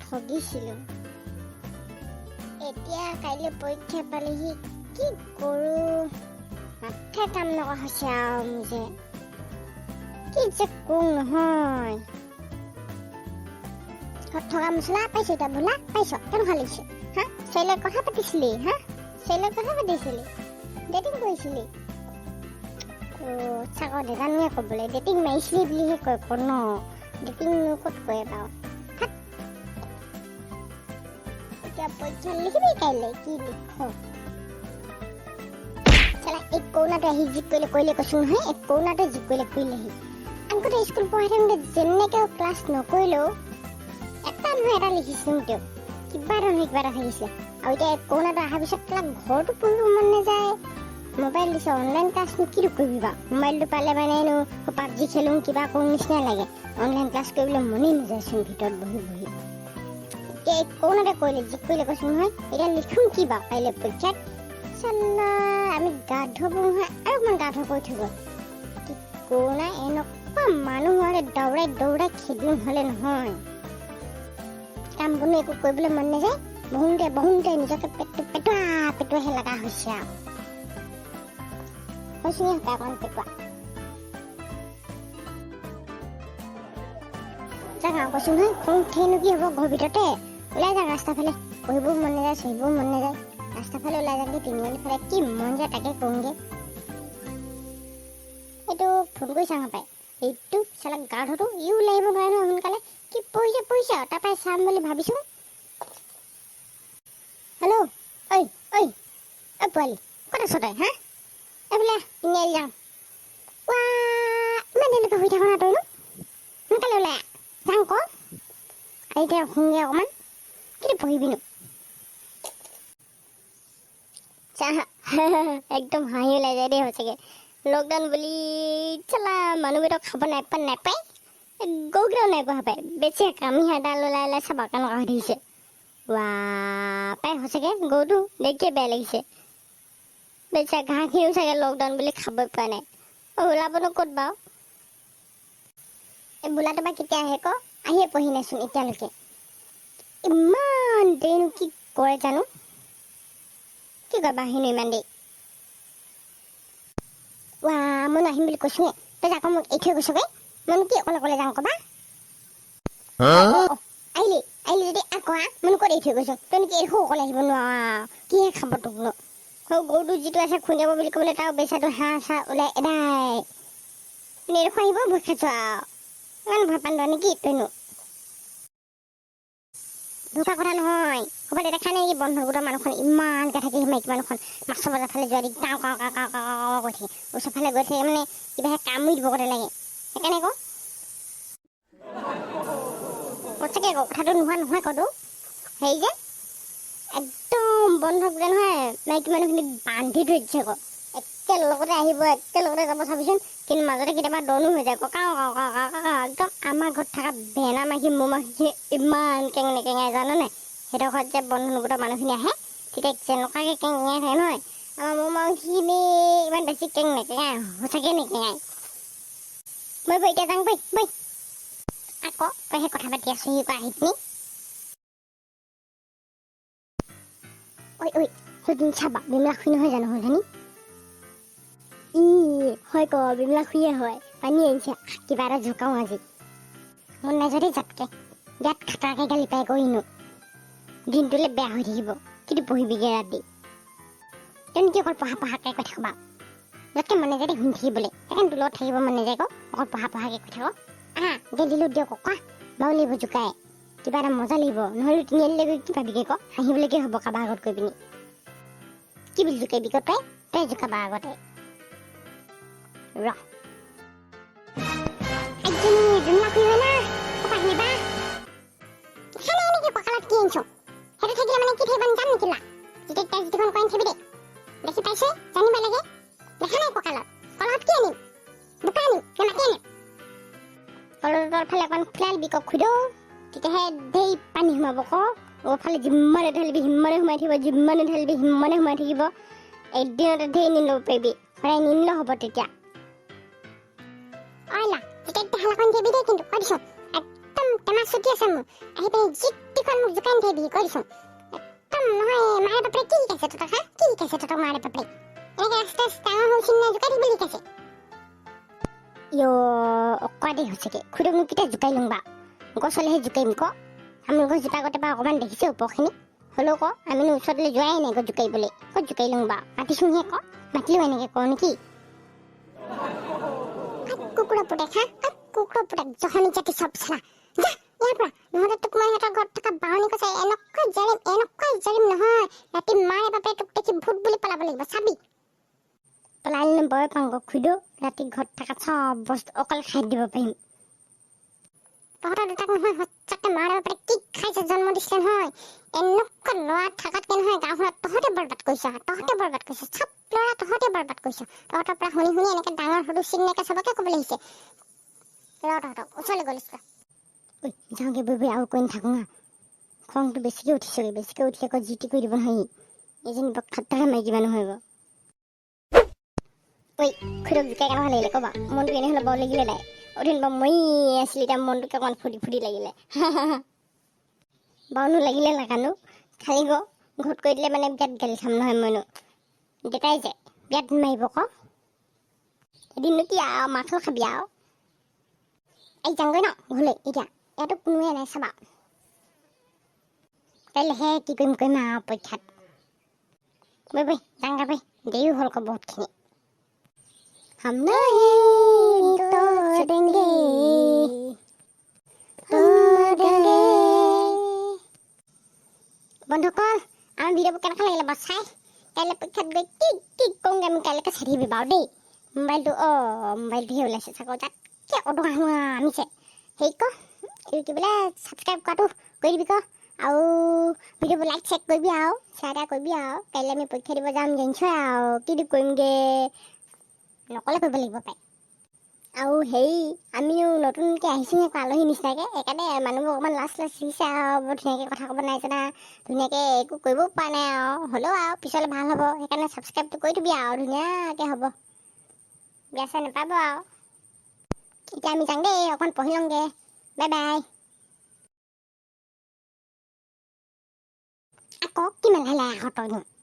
ঠগিছিলোঁ। এতিয়া কাইলৈ পৰীক্ষা পালেহি, কি কৰোঁ মাথা কাম নকৰা হৈছে আৰু মোৰ যে কি যে কৰোঁ নহয়। থকা মছলা পাইছো, এতিয়া বোলা পাইছ কেনেকুৱা লাগিছে হা? ছোৱালীৰ কথা পাতিছিলি হা? ছোৱালীৰ কথা পাতিছিলি, ডেটিং কৰিছিলি? চাকৰ নাজানোৱে ক'বলৈ, ডেটিং মাৰিছিলি বুলিহে কয় ক ন, ডেটিং ক'ত কয় বাৰু। এতিয়া পৰীক্ষা লিখিবি কাইলৈ, কি লিখ চালা। এই কৰোণাটো আহি জিক কৰিলে কৈছো নহয়, এই কৰোণাটো জিক কৰিলেহি। আগতে স্কুল পঢ়াই থাকোঁতে যেনেকৈ ক্লাছ নকৰিলেও এটা নহয় এটা লিখিছিলোঁ, তেওঁ কিবা এটা নহয় কিবা এটা থাকিছিলে। আৰু এতিয়া কৰোণাটো অহাৰ পিছত তাক ঘৰতো পঢ়িব মন নাযায়, মোবাইল দিছে অনলাইন ক্লাছনো কিটো কৰিবি বাৰু। মোবাইলটো পালে মানেনো পাবজি খেলোঁ কিবা কৰোঁ নিচিনা লাগে, অনলাইন ক্লাছ কৰিবলৈ মনেই নাযায়চোন ভিতৰত বহি বহি। এতিয়া এই কৰোণাতে কৰিলে জিক কৰিলে কৈছোঁ নহয়, এতিয়া লিখোঁ কি বাৰু কাইলৈ পৰীক্ষাত। চালা আমি গা ধুব নহয় আৰু অকণমান গা ধুব কৰি থৈ গ'ল। কি কৰোণা এনেকুৱা মানুহ হ'লে দৌৰাই খেদিও হ'লে নহয়, কাম বনো একো কৰিবলৈ মন নাযায়, বহুতে নিজকে পেটোৱাহে লগা হৈছে আৰু হৈছোঁ অকণমান পেটোৱা। যাক আৰু কৈছোঁ নহয়, খং উঠেনো কি হ'ব ঘৰৰ ভিতৰতে, ওলাই যাওঁ ৰাস্তাৰ ফালে, পঢ়িবও মন নাযায় চঢ়িবও মন নাযায়, ৰাস্তাৰ ফালে ওলাই যাওঁগে, তিনিআলি ফালে কি মন যায় তাকে কৰোঁগে। এইটো ফোন কৰি চাওঁ পায়, এইটো চালা গা ধোৱাটো ইও লাগিব নোৱাৰে নহয় সোনকালে, কি পঢ়িছে আৰু তাৰপৰাই চাম বুলি ভাবিছোঁ। হেল্ল' ঐ পোৱালি ক'ত আছ তই হা? এইফালে তিনিআলি যাওঁ। ইমান দেৰিলৈকে শুই থাক না তইনো, সোনকালে ওলাই যাওঁ ক। এতিয়া শুওঁগে অকণমান, কিন্তু পঢ়িবিনো। একদম হাঁহি ওলাই যায় দেই সঁচাকৈ। লকডাউন বুলি চালা মানুহবিলাক খাব নাপায়, গৰুকেইটাও নাই পোৱা পায়, বেছি কামি এডাল ওলাই চাবা কেনেকুৱা হৈ থাকিছে। পাই সঁচাকৈ গৰুটো দেখিয়ে বেয়া লাগিছে, বেছি ঘাঁহখিনিও চাগে লকডাউন বুলি খাবই পোৱা নাই। ওলাবনো ক'ত বাৰু। এই বোলাটো বা কেতিয়া আহে ক, আহিয়ে পঢ়ি নাইচোন এতিয়ালৈকে, ইমান দেৰিনো কি কৰে জানো, কি কয় বাহিনী ইমান দেৰি। মই আহিম বুলি কৈছোঁহে, তই আকৌ মোক এৰি থৈ গৈছগৈ, মইনো কি অকলে যাওঁ কবা। আহিলি যদি আকৌ মইনো ক'ত এৰি থৈ গৈছ, তইনো কি এৰি অকলে আহিব নোৱাৰ, কিহে খাব তোক ন। গৰুটো যিটো আছে খুন্দিয়াব বুলি ক'বলৈ তাৰ বেচাটো হাঁহ চাহ ওলাই এদাই নেদেখোঁ আহিব, ভয় খাইছোঁ আৰু ইমান ভয় পান নেকি তইনো। ধোকা কথা নহয়, ক'ৰবাত দেখা নাই নেকি বন্ধ গোটৰ মানুহখন ইমানকৈ থাকি মাইকী মানুহখন মাছৰ বজাৰ ফালে যোৱা দি কাওঁ কৈ থাকে, ওচৰ ফালে গৈ থাকে মানে কিবাহে কামুৰি দিব গতে লাগে, সেইকাৰণে আকৌ সঁচাকৈ আকৌ কথাটো নোহোৱা নহয় কতো। হেৰি যে একদম বন্ধ গোটেই নহয়, মাইকী মানুহখিনি বান্ধি থৈ দিছে আকৌ, একেলগতে আহিব একেলগতে যাব চাবিচোন, কিন্তু মাজতে কেতিয়াবা দনো হৈ যায় কাওঁ একদম। আমাৰ ঘৰত থকা ভেনা মাখি মৌ মাখি ইমান কেঙাই জানো নাই, সিহঁতৰ ঘৰত যে বন্ধন গোটৰ মানুহখিনি আহে তেতিয়া যেনেকুৱাকৈ কেঙাই থাকে নহয়, আমাৰ মৌ মাখিখিনি ইমান বেছি নেকেঙাই, সঁচাকৈ নেকেঙাই। মই এতিয়া যাওঁ বৈ আকৌ তইহে কথা পাতি আছো সি আহি পিনি। সেইদিন চাবা বিমলা খুৰী নহয় জানো হলনি, হয় ক বিমলা খুৰীয়ে হয়, পানী আনিছে কিবা এটা জোকাওঁ আজি, মন নাই যদি যাতকে ইয়াত খাটাকে গালি পাই কৰিনো দিনটোলৈ বেয়া হৈ থাকিব, কিন্তু পঢ়িবিগে ৰাতি। তেনে কি অকল পঢ়াকে কৈ থাকবা, যাতকে মন নাযায় শুনি থাকিবলৈ, সেইকাৰণে তোৰ লগত থাকিব মন নাযায় ক, অকল পঢ়াকে কৈ থাক। গেলিলো দিয়ক কোৱা বাৰু লাগিব জোকাই, কিবা এটা মজা লাগিব, নহ'লে তিনিআলিলৈ গৈ কি পাবিগে ক, হাঁহিবলৈকে হ'ব কাৰোবাৰ আগত গৈ পিনি, কি বুলি জোকাইবি ক তই জোকাবা আগতে ৰ। বিমলা খুৰী হয় না, ক'ৰপৰা আহিবা দেখা নাই নেকি কঁকালত কি আনিছ, সেইটো থাকিলে মানে কি থাকিব যাম নেকি লা, যেতিয়া তাই যিখন কইন থবি দে, দেখি পাইছে জানিব লাগে, দেখা নাই কঁকালত কি আনিম, বোকা আনিম নে মাটি আনিম, কলতৰ ফালে অকণ ফুলাই দিবি ক খুদো, তেতিয়াহে ধেই পানী সোমাব ক, ওফালে যিমানে ঢালিবি সিমানে সোমাই থাকিব, যিমানে ঢালিবি সিমানে সোমাই থাকিব, একদিনতে ধেই নিন ল'ব পাৰিবি, সদায় নিন হ'ব তেতিয়া। অইলা যেতিয়া হালাখন দিবি দেই, কিন্তু কৈ দিছোঁ একদম টেমা চুটি আছে মোৰ, আহি পিনি জিক খন মোক জোকাই থৈ দি কৰিছো একদম নহয় মাৰে বাপৰে কি শিকাইছে তহঁতক হা কি শিকাইছে তহঁতক মাৰে বাপৰে এনেকে আস্তে আস্তে ডাঙৰ হৈছিল নে জোকাই দিবলৈ শিকাইছে ইয় অকৱাদি হৈছেগে খুৰীক মোক কেতিয়া জোকাই লওঁ বা গছলেহে জোকাইম ক আমি গছজোপা আগতে বা অকণমান দেখিছে ওপৰখিনি হ'লেও ক আমিনো ওচৰলৈ যোৱাই নাই গছ জোকাইবলৈ ক'ত জোকাই লওঁ বা মাতিছোঁহে ক মাতিলেও এনেকে কওঁ নেকি কুকুৰা পুতেক হা কুকুৰা পুতেক জহনি জাতি চব চালা যা ইয়াৰ পৰা নহ'লে তোক মই সিহঁতৰ ঘৰত থকা বাহনী কৈছে এনেকুৱা জাৰিম নহয় ৰাতি মাৰে বাপে তোক দেখি ভূত বুলি পেলাব লাগিব চাবি পেলালিনো বয় পাওঁ খুইদো ৰাতি ঘৰত থকা চব বস্তু অকল খাই দিব পাৰিম তহঁতৰ দুটাক নহয় সঁচাকে মাৰে বাপে কি খাইছে জন্ম দিছিলে নহয় এনেকুৱা ল'ৰা থাকাতকে নহয় গাঁওখনত তহঁতে বৰবাদ কৰিছ চব ল'ৰা তহঁতে বৰবাদ কৰিছ তহঁতৰ পৰা শুনি এনেকে ডাঙৰ সৰু চিগনেকে চবকে ক'বলৈ আহিছে তহঁতক ওচৰলৈ গ'লিছ ঐ যাওঁগে বৈ আৰু কৈ নাথাকোঁ হা খংটো বেছিকে উঠিলে আকৌ জিটি কৰি দিব নহয় এজনী খাটাহে মাৰি কিবা নহয় ঐ খুৰীক জোকাই কেনেকুৱা লাগিলে ক'বা মনটো এনে হ'লে বৰ লাগিলে নাই অদিন বাৰু মই আছিলি এতিয়া মনটোকে অকণমান ফুটি লাগিলে বাৰুনো লাগিলে লাগানো খালি ঘৰত কৈ দিলে মানে বিৰাট গালি খাম নহয় মইনো দেউতাই যে বিৰাট মাৰিব ক এদিননো কি আৰু মাছও খাবি আৰু এই যাংগৈ ন ঘৰলৈ এতিয়া ইয়াতো কোনোৱে নাই চাবা কাইলৈহে কি কৰিম আৰু পৰীক্ষাত বৈ যাংগা বৈ দেৰিও হ'ল ক বহুতখিনি हम नहीं तोड़ देंगे বন্ধুসকল আমাৰ ভিডিঅ'বোৰ কেনেকুৱা লাগিলে বাৰু চাই কাইলৈ পৰীক্ষাত গৈ কি কওঁগৈ আমি কাইলৈকে চাই থাকিবি বাৰু দেই মোবাইলটোহে ওলাইছে চাগৈ তাত কি অদঙা হোৱা আনিছে হেৰি ক এই কি বোলে ছাবস্ক্ৰাইব কৰাটো কৰি দিবি ক আৰু ভিডিঅ'বোৰ লাইক চেক কৰিবি আৰু শ্বেয়াৰ কৰিবি আৰু কাইলৈ আমি পৰীক্ষা দিব যাম জানিছই আৰু কি কৰিমগৈ নকলে কৰিব লাগিব পাই আৰু হেৰি আমিও নতুনকৈ আহিছোঁহে আলহী নিচিনাকৈ সেইকাৰণে মানুহবোৰ অকণমান লাজ দিছে আৰু বৰ ধুনীয়াকৈ কথা ক'ব নাই জানা ধুনীয়াকৈ একো কৰিবও পৰা নাই আৰু হ'লেও আৰু পিছলৈ ভাল হ'ব সেইকাৰণে ছাবস্ক্ৰাইবটো কৰি দিবি আৰু ধুনীয়াকৈ হ'ব বেয়া চেয়া নাপাব আৰু এতিয়া আমি যাওঁ দেই অকণমান পঢ়ি লওঁগৈ বাই আকৌ কিমান লাহে লাহে আহ তইনো